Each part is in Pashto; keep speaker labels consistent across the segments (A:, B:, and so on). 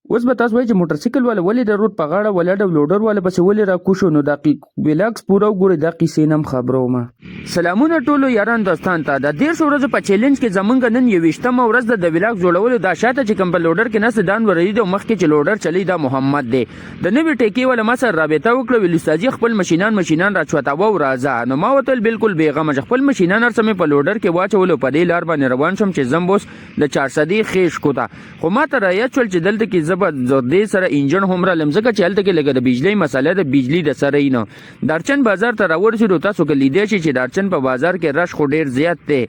A: اوس به تاسو وایئ چې موټر سایکل والا ولې د روډ په غاړه ولاړ او لوډر والا پسې ولې راکوشو. نو دا ویلاګس پوره وګورئ، دا قیسې نه هم خبرومه. سلامونه ټولو یاران دوستان ته. د 13 ورځو په چیلنج کې زمونږ نن 21مه ورځ د ویلاګ جوړولو. دا شاته چې کوم په لوډر کې نست دان ورید او مخکې چې لوډر چلی دا محمد دی. د نوې ټیکې والا ما سره رابطه وکړه، ویل استاد خپل ماشینان را چوتاوه او راځه. نو ما وتل بالکل بیغمه خپل ماشینان سره په لوډر کې واچولو. په دې لار باندې روان شم چې زمبوس د 400 خېش کوتا. خو ما ته رایا چول چې دلته کې زبردست سره انجن هم را لمزګه چې هلته کې لګه د بجلی مساله د بجلی د سره نه دارچن بازار ته راورسېدو. تاسو کې لیدای شئ چې دارچن په بازار کې رش خو ډیر زیات دی،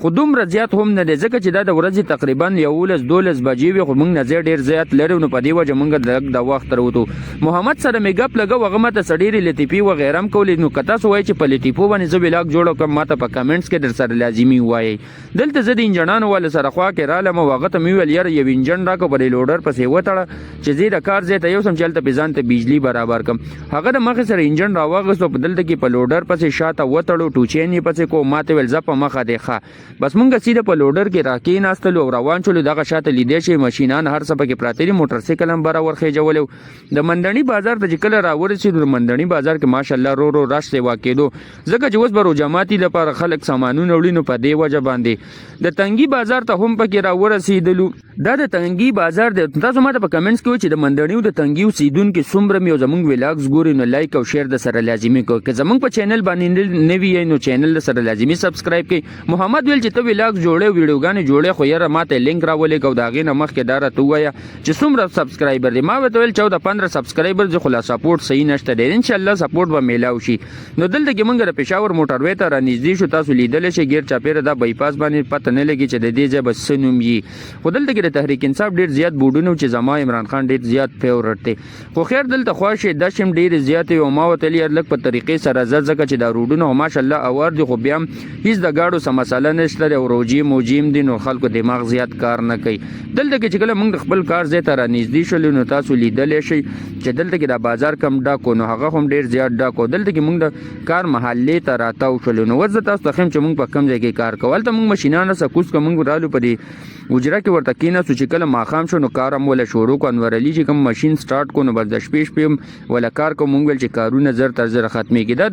A: خو دومره زیات هم نه دی ځکه چې دا د ورځې تقریبا 11-12 بجې وي، خو موږ نه ډیر زیات لرو. نو په دې وجه موږ د وخت راوتو. محمد سره مې ګپ لګه وغه ماته سړيري لطیفي و غیره هم کولې. نو کتا سو وای چې په لطیفو باندې زه ویلاګ جوړ کوم، ماته په کمنټس کې در سره لازمي وایي. دلته زه د انجنانو ول سره خوا کې را لمه وغه ته مې ویل یار یو انجن راکو په لوډر پسې وټړه چې زه د کار زه ته یو سم چلته بيزان ته بجلی برابر کم. هغه د مخ سره انجن راوغستو په دلته کې په لوډر پسې شاته وټړو ټوچینې پسې کو ماته ول زپ مخه دی ښه. بس مونږ سیده په لوډر کې راکې ناستلو او روان شولو. دغه شاته لیدې شي ماشینان هر څه پکې پراته دي، موټر سایکل هم برابر خېجولو. د منډنی بازار ته چې کله راورسېدو، د منډنی بازار کې ماشاءالله رو رش دی واقعېدو ځکه چې اوس برو جماعتي لپاره خلک سامانونه وړي. نو په دې وجه باندې د تنګي بازار ته هم پکې راورسېدلو. دا د تنګي بازار دی. تاسو ماته په کمنټس کې و چې د منډنیو د تنګي اوسیدونکو څومره مې زمونږ ویلاګز ګوري. نو لایک او شیر د سره لازمي کو که زمونږ په چینل باندې نوی یې نو چینل سره لازمي سبسکرایب کړئ. محمد ویل چې ته ویلاګز جوړې ویډیوګانې جوړې، خو یاره ماته لینک راولې کو دا غینه مخکې داره تو وایا چې څومره سبسکرایبر دي. ما ویل 14-15 سبسکرایبر ځ خلاص سپورټ صحیح نشته دی. ان شاء الله سپورټ به میلاو شي. نو دلته کې مونږ د پېښور موټر وې ته را نږدې شو. تاسو لیدل شئ غیر چاپیره دا بایپاس باندې پته نه لګي چې د دې ځای بس نوم یي. خو دلته کې د تحریک انصاف ډیر زیات بوډونو چې زما عمران خان ډیر زیات فیورټ دی. خو خیر دلته خواشه د شم ډیر زیات او ما وتلی لک په طریقې سره زکه چې دا روډونو ماشاءالله اور دي، خو بیا هیڅ د گاډو سم مساله نشته او روجي موجیم دي. نو خلکو دماغ زیات کار نه کوي. دلته کې چې کله موږ خپل کار زه ته را نږدې شول، نو تاسو لیدلې شئ چې دلته کې دا بازار کم ډاکو، نو هغه هم ډیر زیات ډاکو. دلته کې موږ د کار محلې ته راتاو شول. نو وځه تاسو ته خم چې موږ په کم ځای کې کار کول ته موږ ماشینانه سکوس کوم رالو پدې وجره کې ورته کینا سو چې کله ماخام شو نو کارم ولا شروع کو. انور علي چې کوم ماشين سٹارټ کو نو بس د شپې ولا کار کو مونږ ول چې کارونه زر تر زر ختمي کیدا.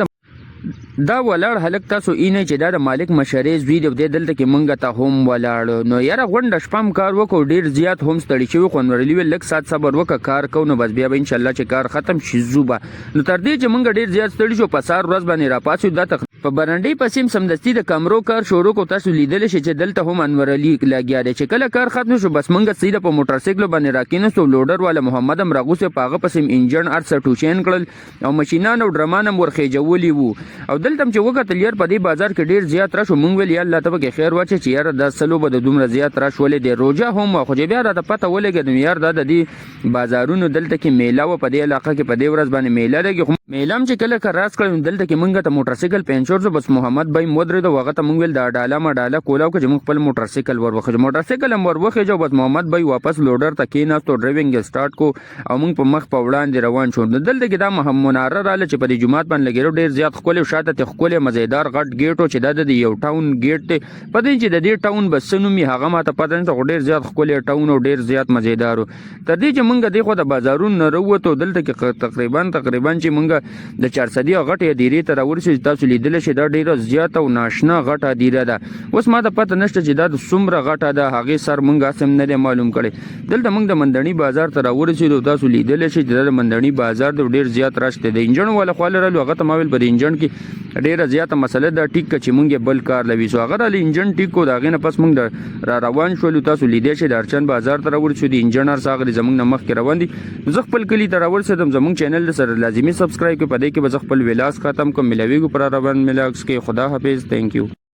A: دا ولاړ هلک تاسو اینه چې دا د مالک مشرې زوی دی دلته کې مونږ ته هم ولاړ. نو یاره غونډه شپم کار وکړو، ډیر زیات هم ستړي شوی. خو انور علي لک سات صبر وکړه کار کو، نو بس بیا به ان شاء الله چې کار ختم شي زوبه. نو تر دې چې مونږ ډیر زیات ستړي شو په سار ورځ باندې را پاسو دا په برنډي پسیم سمدستي د کمرو کار شروع کو. تاسو لیدل شئ چې دلته هم انور علي لګیا دی. چې کله کار ختم شو بس مونږ سیده په موټر سایکل باندې راکیناستو. لوډر والا محمد هم راغوسه پاغه پسیم انجن ارڅ ټوچین کړل او ماشینان او ډرمان هم ورخېجولي وو. او دلته چې وکتل یار په دې بازار کې ډیر زیات راشو. مونږ ویل یا الله تبارک خیر واچي چې یار د سلو به د دومره زیات راش ولې دی روجا هم خو بیا را د پته ولګې یار د دې بازارونو دلته کې میله و په دې علاقه کې په دې ورځ باندې میله لګي. میلم چې کله کراس کړم دلته کې مونږ ته موټر سایکل پنچور زو بس محمد بای مودره د وغه ته مونږ ول دا ډاله ما ډاله کولاو چې مونږ خپل موټر سایکل ورخه موټر سایکل هم ورخه جو بس محمد بای واپس لوډر ته کېناستو ډرایوینګ سٹارټ کو او مونږ په مخ په وړاندې روان شو. دلته کې دا محمد مناره رااله چې په دې جمعات باندې لګیرو ډیر زیات خپل شاته ته خپل مزیدار غټ گیټو چې د یو ټاون گیټ ته پدې چې د دې ټاون بس نومي هغه ماته پته نه ډیر زیات خپل ټاون او ډیر زیات مزیدارو. تر دې چې مونږ د خو د بازارونو نه وروته دلته کې تقریبا چې مونږ د 400 غټه دیره ته راورسې. تاسو لیدل شئ دا ډیره زیاته او ناشنا غټه دیره ده. اوس ما ته پته نشته چې دا څومره غټه ده، هغه سر مونږه سم نه معلوم کړي. دلته مونږ د منډنی بازار ته راورسېدو. تاسو لیدل شئ چې د منډنی بازار د ډیر زیات راشته د انجن ولا خپل رالو هغه ته ماویل پر انجن کې ډیره زیاته مسله ده ټیک چې مونږه بل کار لوي سو هغه ال انجن ټیک کو دا غنه پس مونږ را روان شو. تاسو لیدل شئ د ارچن بازار ته راورسېدو. د انجنیر ساغری زمونږ مخ کې روان دي. زه خپل کلی ته راورسېدم. زمونږ چینل سره لازمي سبسکرایب کړئ. په دې کې به خپل ویلاس ختم کوم. ملوي کو پر روان ملاکس کې خدا حافظ. تhank you.